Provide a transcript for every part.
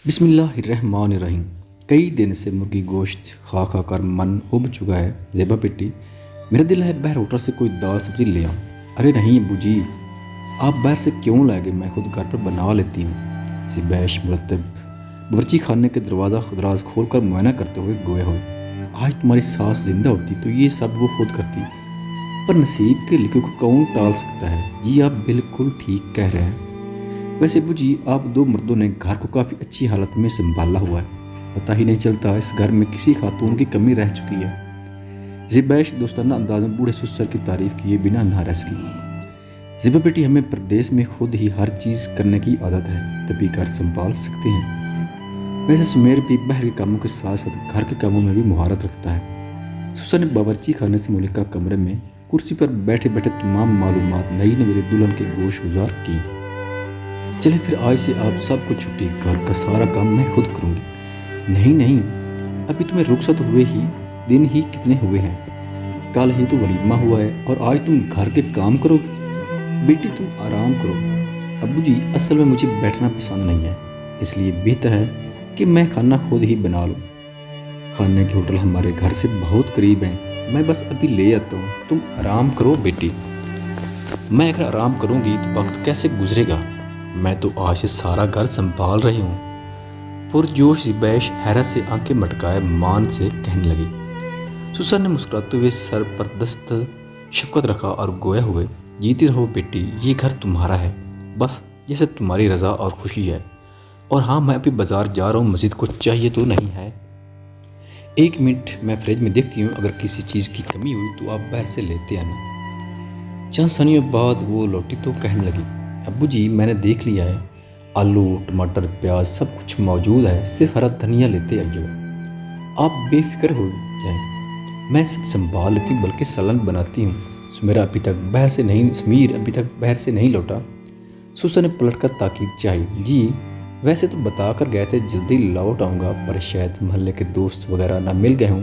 बिस्मिल्लाहिर्रहमानिर्रहीम। कई दिन से मुर्गी गोश्त खा खा कर मन उब चुका है। ज़ेबा बेटी, मेरा दिल है बाहर होटल से कोई दाल सब्ज़ी ले आऊं। अरे नहीं अब्बू जी, आप बाहर से क्यों लाएंगे, मैं खुद घर पर बना लेती हूँ। ज़ेबैश मुरतब बावर्ची खाने के दरवाज़ा खुदराज खोल कर मुआयना करते हुए गोया हुए। आज तुम्हारी सास जिंदा होती तो ये सब वो खुद करती, पर नसीब के लिखे को कौन टाल सकता है। जी आप बिल्कुल ठीक कह रहे हैं। वैसे अब्बू जी, आप दो मर्दों ने घर को काफ़ी अच्छी हालत में संभाला हुआ है। पता ही नहीं चलता इस घर में किसी खातून की कमी रह चुकी है। ज़ेबैश दोस्ताना अंदाज में बूढ़े ससुर की तारीफ किए बिना ना रह सकी। ज़ेबा बेटी, हमें प्रदेश में खुद ही हर चीज़ करने की आदत है, तभी घर संभाल सकते हैं। वैसे सुमेर भी बाहर के कामों के साथ साथ घर के कामों में भी महारत रखता है। ससुर ने बावर्ची खाने से मुलिका कमरे में कुर्सी पर बैठे बैठे तमाम मालूमात नई नवेली दुल्हन के गोश गुजार की। चले फिर आज से आप सबको छुट्टी, घर का सारा काम मैं खुद करूँगी। नहीं नहीं, अभी तुम्हें रुखसत हुए ही दिन ही कितने हुए हैं। कल ही तो वलीमा हुआ है और आज तुम घर के काम करोगे। बेटी तुम आराम करो। अब्बू जी, असल में मुझे बैठना पसंद नहीं है, इसलिए बेहतर है कि मैं खाना खुद ही बना लूँ। खाने के होटल हमारे घर से बहुत करीब हैं, मैं बस अभी ले आता हूँ, तुम आराम करो बेटी। मैं अगर आराम करूँगी तो वक्त कैसे गुजरेगा। मैं तो आज से सारा घर संभाल रही हूँ। पुरजोश ज़ेबैश हैरत से आंखें मटकाए मान से कहने लगी। ससुर ने मुस्कुराते हुए सर पर दस्त शफकत रखा और गोया हुए, जीती रहो बेटी, ये घर तुम्हारा है, बस जैसे तुम्हारी रज़ा और खुशी है। और हाँ, मैं अभी बाजार जा रहा हूँ, मस्जिद को चाहिए तो नहीं है। एक मिनट, मैं फ्रिज में देखती हूँ, अगर किसी चीज़ की कमी हुई तो आप बाहर से लेते आना। चंद सनियों बाद वो लौटी तो कहने लगी, अब्बू जी मैंने देख लिया है, आलू टमाटर प्याज सब कुछ मौजूद है, सिर्फ हरा धनिया लेते आइएगा। आप बेफिक्र हो जाएं, मैं सब संभाल लेती हूँ, बल्कि सलन बनाती हूँ। समीर अभी तक बाहर से नहीं लौटा। ससुर ने पलट कर ताकीद चाहिए। जी वैसे तो बता कर गए थे जल्दी लौट आऊँगा, पर शायद मोहल्ले के दोस्त वगैरह ना मिल गए हों।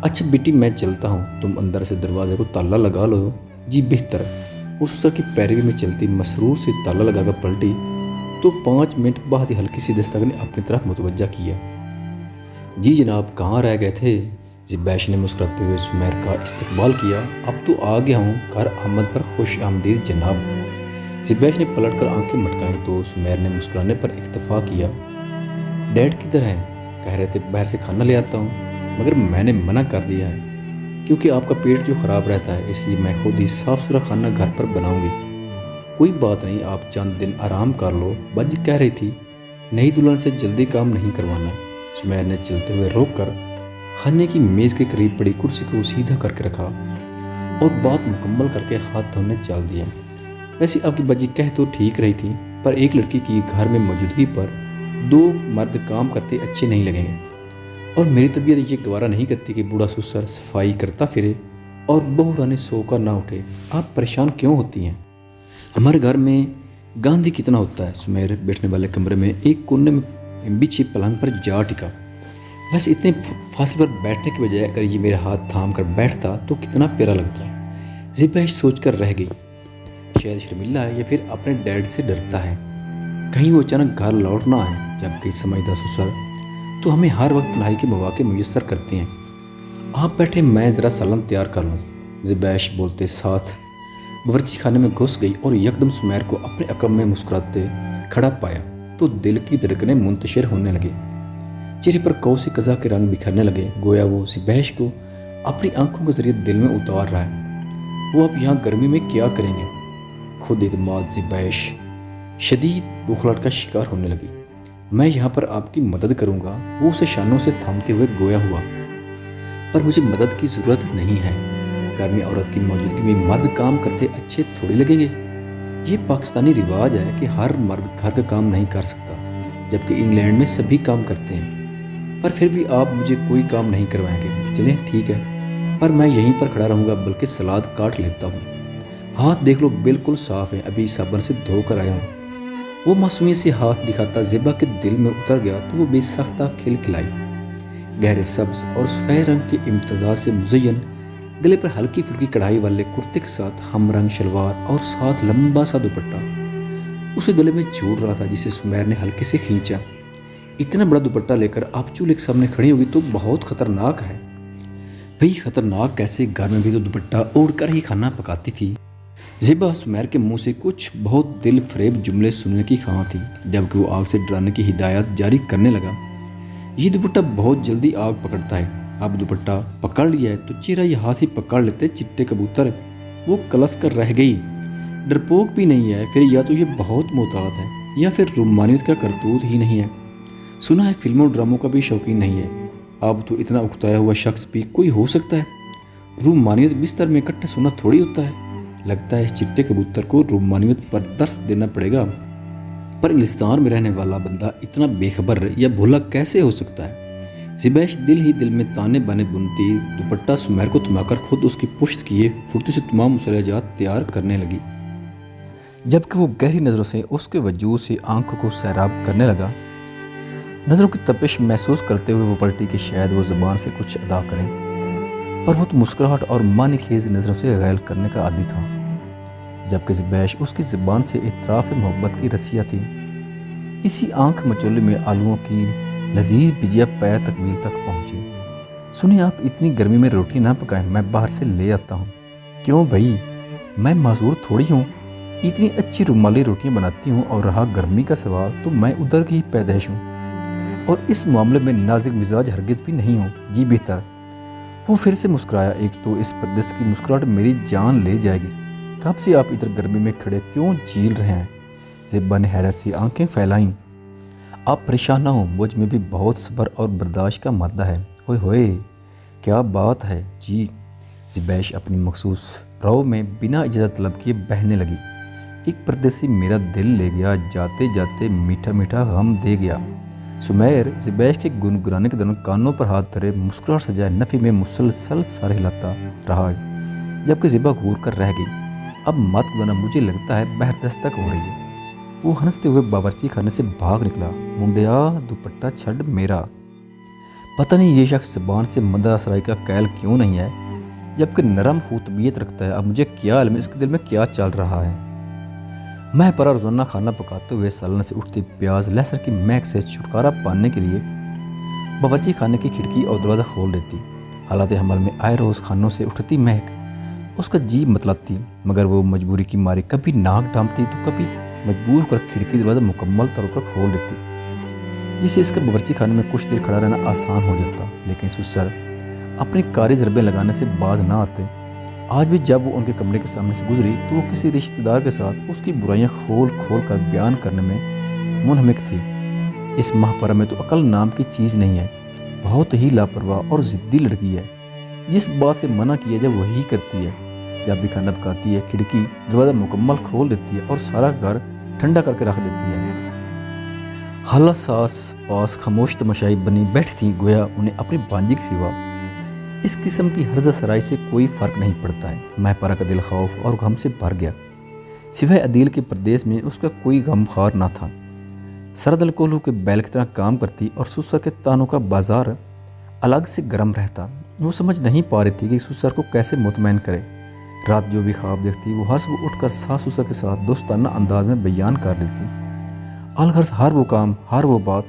अच्छा बेटी, मैं चलता हूँ, तुम अंदर से दरवाजे को ताला लगा लो। जी बेहतर। उस ससुर की पैरवी में चलती मसरूर से ताला लगाकर पलटी तो 5 मिनट बाद ही हल्की सी दस्तक ने अपनी तरफ मुतवज्जा किया। जी जनाब, कहाँ रह गए थे। ज़ेबैश ने मुस्कुराते हुए सुमेर का इस्तकबाल किया। अब तो आ गया हूँ, घर आमद पर खुश आमदीद जनाब। ज़ेबैश ने पलट कर आंखें मटकाई तो सुमेर ने मुस्कुराने पर इक्तफा किया। डैड किधर हैं, कह रहे थे बाहर से खाना ले आता हूँ, मगर मैंने मना कर दिया है क्योंकि आपका पेट जो ख़राब रहता है, इसलिए मैं खुद ही साफ़ सुथरा खाना घर पर बनाऊंगी। कोई बात नहीं, आप चंद दिन आराम कर लो। बज कह रही थी नई दुल्हन से जल्दी काम नहीं करवाना। सुमेर ने चलते हुए रोक कर खाने की मेज़ के करीब पड़ी कुर्सी को सीधा करके रखा और बात मुकम्मल करके हाथ धोने चल दिया। वैसे आपकी बज्जी कह तो ठीक रही थी, पर एक लड़की की घर में मौजूदगी पर 2 मर्द काम करते अच्छे नहीं लगेंगे, और मेरी तबीयत ये गवारा नहीं करती कि बूढ़ा ससुर सफाई करता फिरे और बहू रानी सोकर ना उठे। आप परेशान क्यों होती हैं। हमारे घर में गांधी कितना होता है। सुमेर बैठने वाले कमरे में एक कोने में बिछे पलंग पर जा टिका। वैसे इतने फासले पर बैठने के बजाय अगर ये मेरे हाथ थाम कर बैठता तो कितना प्यारा लगता है। ज़ेबैश सोच कर रह गई, शायद शर्मिला है या फिर अपने डैड से डरता है, कहीं वो अचानक घर लौट ना आए। जबकि समझदार ससुर तो हमें हर वक्त तन्हाई के मौके मुयस्सर करते हैं। आप बैठे, मैं ज़रा सलन तैयार कर लूँ। ज़ेबैश बोलते साथ बावर्ची खाने में घुस गई और यकदम सुमेर को अपने अकब में मुस्कुराते खड़ा पाया तो दिल की धड़कनें मुंतशिर होने लगी। चेहरे पर कौसे कज़ा के रंग बिखरने लगे, गोया वो ज़ेबैश को अपनी आंखों के जरिए दिल में उतार रहा है। वो अब यहाँ गर्मी में क्या करेंगे। खुद एतमाद ज़ेबैश शदीद बुखलाहट का शिकार होने लगी। मैं यहाँ पर आपकी मदद करूँगा, वो उसे शानों से थामते हुए गोया हुआ, पर मुझे मदद की ज़रूरत नहीं है। घर में औरत की मौजूदगी में मर्द काम करते अच्छे थोड़ी लगेंगे। ये पाकिस्तानी रिवाज है कि हर मर्द घर का काम नहीं कर सकता, जबकि इंग्लैंड में सभी काम करते हैं। पर फिर भी आप मुझे कोई काम नहीं करवाएंगे। चलें ठीक है, पर मैं यहीं पर खड़ा रहूँगा, बल्कि सलाद काट लेता हूँ। हाथ देख लो, बिल्कुल साफ़ है, अभी साबुन से धो कर आया हूँ। वो मासूमियत से हाथ दिखाता ज़ेबा के दिल में उतर गया तो वो बेसाख्ता खिलखिलाई। गहरे सब्ज और सफ़ेद रंग के इम्तजाज से मुज़य्यन गले पर हल्की फुल्की कढ़ाई वाले कुर्ते के साथ हम रंग शलवार और साथ लंबा सा दुपट्टा उसे गले में जोड़ रहा था, जिसे सुमेर ने हल्के से खींचा। इतना बड़ा दुपट्टा लेकर आप चूल्हे के सामने खड़ी होगी तो बहुत खतरनाक है। भाई खतरनाक कैसे, घर में भी तो दुपट्टा ओढ़कर ही खाना पकाती थी। ज़ेबा सुमैर के मुंह से कुछ बहुत दिल फरेब जुमले सुनने की ख्वाह थी, जबकि वो आग से डराने की हिदायत जारी करने लगा। ये दुपट्टा बहुत जल्दी आग पकड़ता है, अब दुपट्टा पकड़ लिया है तो चेहरा ये हाथ ही पकड़ लेते चिट्टे कबूतर। वो कलस कर रह गई। डरपोक भी नहीं है, फिर या तो ये बहुत मोहतात है या फिर रूमानियत का करतूत ही नहीं है। सुना है फिल्मों ड्रामों का भी शौकीन नहीं है। अब तो इतना उकताया हुआ शख्स भी कोई हो सकता है। रूमानियत बिस्तर में इकट्ठा सोना थोड़ी होता है। लगता है इस चिट्टे कबूतर को रूमानियत पर दर्स देना पड़ेगा। पर इंग्लिस्तान में रहने वाला बंदा इतना बेखबर या भोला कैसे हो सकता है। ज़ेबैश दिल ही दिल में ताने बाने बुनती दुपट्टा सुमैर को थमाकर खुद उसकी पुश्त किए फुर्ती से तमाम मुसलजात तैयार करने लगी, जबकि वो गहरी नज़रों से उसके वजूद से आंखों को सैराब करने लगा। नज़रों की तपिश महसूस करते हुए वो पलटी कि शायद वो ज़बान से कुछ अदा करें, पर वो तो मुस्कुराहट और मानी खेज नज़रों से गैल करने का आदी था, जबकि ज़ेबैश उसकी ज़बान से इतराफ़ मोहब्बत की रसिया थी। इसी आंख मचोले में आलूओं की लजीज बिजिया पैर तकमील तक पहुँची। सुनिए, आप इतनी गर्मी में रोटी ना पकाएं, मैं बाहर से ले आता हूँ। क्यों भाई, मैं माजूर थोड़ी हूँ, इतनी अच्छी रुमाली रोटियाँ बनाती हूँ। और रहा गर्मी का सवाल, तो मैं उधर की पैदाइश हूँ और इस मामले में नाजुक मिजाज हरगिज़ भी नहीं हूँ। जी बेहतर। वो फिर से मुस्कुराया। एक तो इस परदेस की मुस्कुराहट मेरी जान ले जाएगी। कब से आप इधर गर्मी में खड़े क्यों झील रहे हैं? ज़ेबा ने हैरत से आंखें फैलाईं। आप परेशान ना हो, मुझ में भी बहुत सब्र और बर्दाश्त का मादा है। होए होए, क्या बात है जी। ज़ेबैश अपनी मखसूस रौ में बिना इजाज़त तलब किए बहने लगी। एक परदेसी मेरा दिल ले गया, जाते जाते मीठा मीठा गम दे गया। सुमैर ज़ेबैश के गुनगुनाने के दौरान कानों पर हाथ धरे मुस्कुराहट सजाए नफ़ी में मुसलसल सर हिलाता रहा, जबकि ज़ेबा घूर कर रह गई। अब मत बना, मुझे लगता है बहर दस्तक हो रही है। वो हंसते हुए बावर्ची खाने से भाग निकला। मुंडिया, दुपट्टा छड़ मेरा। पता नहीं ये शख्स ज़बान से मदा सराय का कैल क्यों नहीं है, जबकि नरम तबीयत रखता है। अब मुझे क्या इल्म इसके दिल में क्या चल रहा है। मैं पर रोज़ाना खाना पकाते हुए सालन से उठती प्याज लहसुन की महक से छुटकारा पाने के लिए बावर्ची खाने की खिड़की और दरवाज़ा खोल देती। हालात हमल में आए रोज़ खानों से उठती महक उसका जी मतलाती, मगर वो मजबूरी की मारी कभी नाक डांपती तो कभी मजबूर होकर खिड़की दरवाज़ा मुकम्मल तौर पर खोल देती, जिससे इसका बावर्ची खाने में कुछ देर खड़ा रहना आसान हो जाता। लेकिन सुसर अपनी कारी ज़रबें लगाने से बाज ना आते। आज भी जब वो उनके कमरे के सामने से गुजरी तो वो किसी रिश्तेदार के साथ उसकी बुराइयां खोल खोल कर बयान करने में मुनहमिक थी। इस महापरा में तो अकल नाम की चीज़ नहीं है। बहुत ही लापरवाह और ज़िद्दी लड़की है। जिस बात से मना किया जाए वही करती है। जब भी खाना पकाती है खिड़की दरवाज़ा मुकम्मल खोल देती है और सारा घर ठंडा करके रख देती है। हाला सास पास खामोश तमाशाई बनी बैठी थी, गोया उन्हें अपनी भांजी के सिवा इस किस्म की हर्जा सराय से कोई फ़र्क नहीं पड़ता है। महपरा का दिल खौफ और गम से भर गया। सिवाय अदील के प्रदेश में उसका कोई गम खार ना था। सरदल कोल्हू के बैल की तरह काम करती और सुसर के तानों का बाजार अलग से गर्म रहता। वो समझ नहीं पा रही थी कि सुसर को कैसे मुतमैन करे। रात जो भी ख्वाब देखती वो हर सुबह उठकर सास सुसर के साथ दोस्ताना अंदाज में बयान कर लेती। अलगर्ज हर वो काम, हर वो बात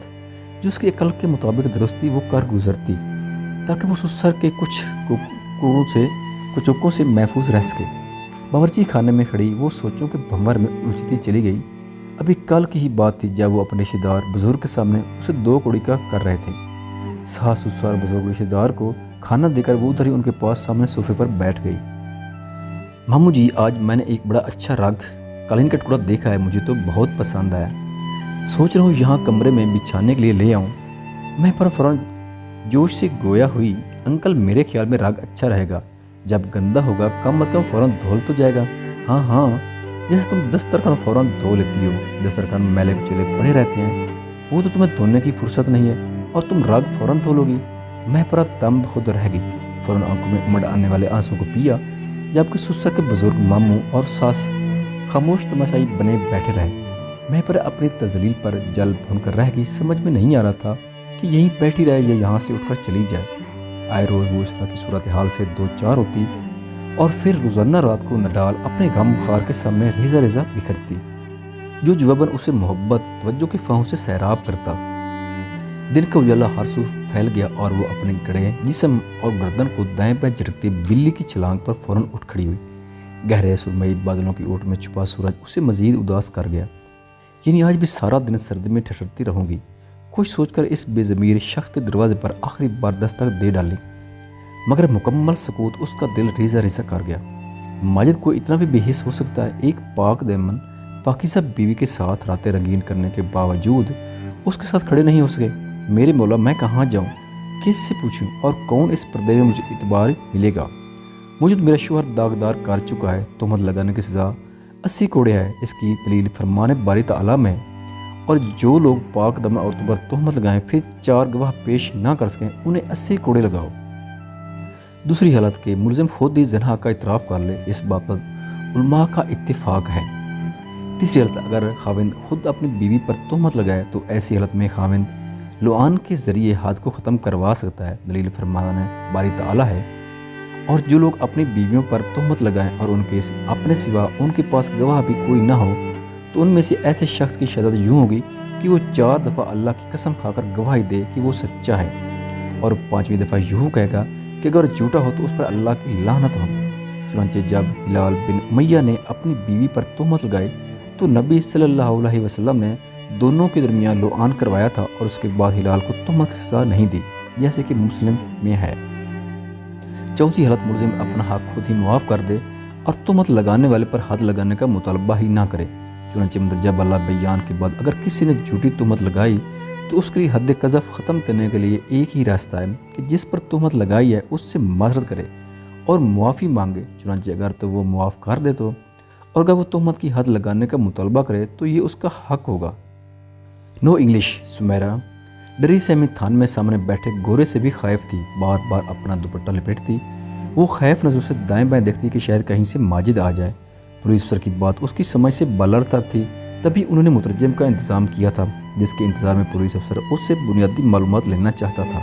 जो उसकी अकल के मुताबिक दुरुस्ती वो कर गुजरती, ताकि वो सुसर के कुचोकों से महफूज रह सके। बावर्ची खाने में खड़ी वो सोचों के भंवर में उलझती चली गई। अभी कल की ही बात थी जब वो अपने रिश्तेदार बुजुर्ग के सामने उसे दो कौड़ी का कर रहे थे। सास सुसर बुजुर्ग रिश्तेदार को खाना देकर वो उधर ही उनके पास सामने सोफे पर बैठ गई। मामू जी, आज मैंने एक बड़ा अच्छा रग कालीन का टुकड़ा देखा है, मुझे तो बहुत पसंद आया। सोच रहा हूँ यहाँ कमरे में बिछाने के लिए ले आऊँ। मैं पर फ़ौरन जोश से गोया हुई, अंकल मेरे ख्याल में रग अच्छा रहेगा। जब गंदा होगा कम अज़ कम फ़ौरन धोल तो जाएगा। हाँ हाँ, जैसे तुम दस्तरखान फ़ौरन धो लेती हो। दस्तरखान में मैले कुचले पड़े रहते हैं, वो तो तुम्हें धोने की फुर्सत नहीं है और तुम रग फ़ौरन धो लोगी। मैं पर दम खुद रह गई। फ़ौरन आंखों में उमड़ आने वाले आंसू को पिया, जबकि सुसर के बुजुर्ग मामू और सास खामोश तमाशाई बने बैठे रहे। मैं पर अपनी तजलील पर जल भून कर रह गई। समझ में नहीं आ रहा था कि यहीं बैठी रहे या यहाँ से उठकर चली जाए। आए रोज़ वो इस तरह की सूरत हाल से दो चार होती और फिर रोज़ाना रात को नडाल अपने गम खार के सामने रेजा रेजा बिखरती, जो जवाबन उसे मोहब्बत तवज्जो की फाहों से सैराब करता। دن کا اجالا ہر سو پھیل گیا اور وہ اپنے گڑے جسم اور گردن کو دائیں بائیں جھٹکتی بلی کی چھلانگ پر فوراً اٹھ کھڑی ہوئی۔ گہرے سرمئی بادلوں کی اوٹ میں چھپا سورج اسے مزید اداس کر گیا۔ یعنی آج بھی سارا دن سردی میں ٹھٹھرتی رہوں گی، کچھ سوچ کر اس بے ضمیر شخص کے دروازے پر آخری بار دستک دے ڈالی، مگر مکمل سکوت اس کا دل ریزہ ریزہ کر گیا۔ ماجد کو اتنا بھی بے حس ہو سکتا ہے؟ ایک پاک دامن پاکیزہ بیوی کے ساتھ راتیں رنگین کرنے کے باوجود اس کے ساتھ کھڑے نہیں ہو سکے۔ میرے مولا، میں کہاں جاؤں، کس سے پوچھوں، اور کون اس پردے میں مجھے اعتبار ملے گا؟ مجھے میرا شوہر داغدار کر چکا ہے، تہمت لگانے کی سزا 80 کوڑے ہے۔ اس کی دلیل فرمان باری تعالیٰ میں، اور جو لوگ پاک دامن عورتوں پر تہمت لگائیں پھر 4 گواہ پیش نہ کر سکیں انہیں 80 کوڑے لگاؤ۔ دوسری حالت کہ ملزم خود ہی زنا کا اعتراف کر لے، اس بات پر علماء کا اتفاق ہے۔ تیسری حالت اگر خاوند خود اپنی بیوی پر تہمت لگائے تو ایسی حالت میں خاوند لعان کے ذریعے حد کو ختم کروا سکتا ہے، دلیل فرمان باری تعالیٰ ہے۔ اور جو لوگ اپنی بیویوں پر تہمت لگائیں اور ان کے اپنے سوا ان کے پاس گواہ بھی کوئی نہ ہو تو ان میں سے ایسے شخص کی شہادت یوں ہوگی کہ وہ 4 دفعہ اللہ کی قسم کھا کر گواہی دے کہ وہ سچا ہے، اور 5ویں دفعہ یوں کہے گا کہ اگر جھوٹا ہو تو اس پر اللہ کی لعنت ہو۔ چنانچہ جب ہلال بن امیہ نے اپنی بیوی پر تہمت لگائی تو نبی صلی اللہ علیہ وسلم نے دونوں کے درمیان لعان کروایا تھا، اور اس کے بعد ہلال کو تہمت کی سزا نہیں دی، جیسے کہ مسلم میں ہے۔ چوتھی حالت ملزم اپنا حق خود ہی معاف کر دے اور تہمت لگانے والے پر حد لگانے کا مطالبہ ہی نہ کرے۔ چنانچہ مندرجہ بالا بیان کے بعد اگر کسی نے جھوٹی تہمت لگائی تو اس کے لیے حد قذف ختم کرنے کے لیے ایک ہی راستہ ہے کہ جس پر تہمت لگائی ہے اس سے معذرت کرے اور معافی مانگے۔ چنانچہ اگر تو وہ معاف کر دے تو، اور اگر وہ تہمت کی حد لگانے کا مطالبہ کرے تو یہ اس کا حق ہوگا۔ نو انگلش سمیرا ڈری سہمی تھان میں سامنے بیٹھے گورے سے بھی خائف تھی، بار بار اپنا دوپٹہ لپیٹتی۔ وہ خائف نظر سے دائیں بائیں دیکھتی کہ شاید کہیں سے ماجد آ جائے۔ پولیس افسر کی بات اس کی سمجھ سے بالاتر تھی، تبھی انہوں نے مترجم کا انتظام کیا تھا، جس کے انتظار میں پولیس افسر اس سے بنیادی معلومات لینا چاہتا تھا۔